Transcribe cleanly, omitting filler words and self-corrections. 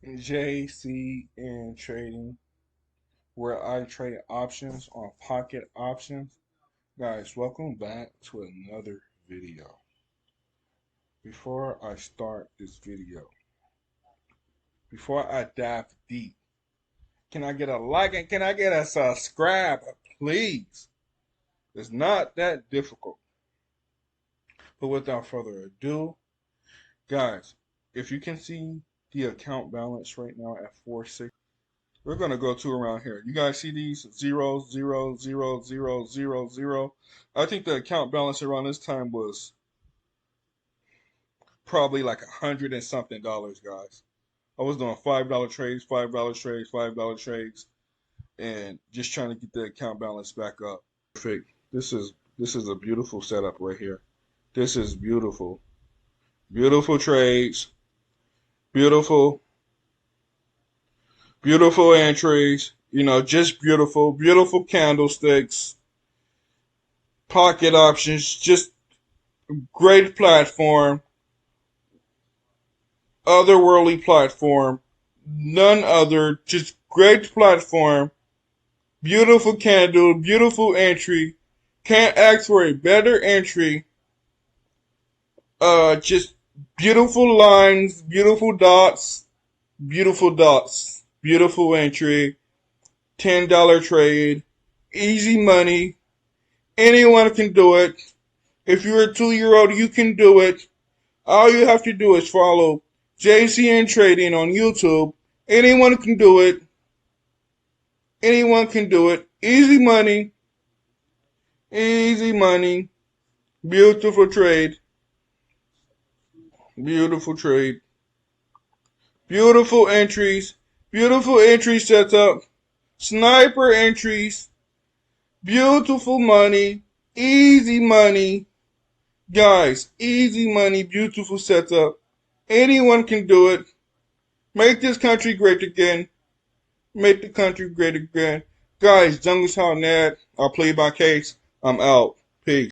JCN Trading, where I trade options on pocket options. Guys, welcome back to another video. Before I start this video, before I dive deep, can I get a like and can I get a subscribe, please? It's not that difficult. But without further ado, guys, if you can see the account balance right now at 460. We're gonna go to around here. You guys see these zeros, zero, zero, zero, zero, zero. I think the account balance around this time was probably like $100 and something, guys. I was doing $5 trades, $5 trades, $5 trades, and just trying to get the account balance back up. Perfect. This is a beautiful setup right here. This is beautiful. Beautiful trades. Beautiful. Beautiful entries. You know, just beautiful. Beautiful candlesticks. Pocket options. Just great platform. Otherworldly platform. None other. Just great platform. Beautiful candle. Beautiful entry. Can't ask for a better entry. Just beautiful lines. Beautiful dots. Beautiful dots. Beautiful entry. $10 trade. Easy money. Anyone can do it. If you're a 2-year-old, you can do it. All you have to do is follow JCN Trading on YouTube. Anyone can do it. Anyone can do it. Easy money. Easy money. Beautiful trade. Beautiful trade. Beautiful entries. Beautiful entry setup. Sniper entries. Beautiful money. Easy money. Guys, easy money. Beautiful setup. Anyone can do it. Make this country great again. Make the country great again. Guys, Jungle Net. I'll play by case. I'm out. Peace.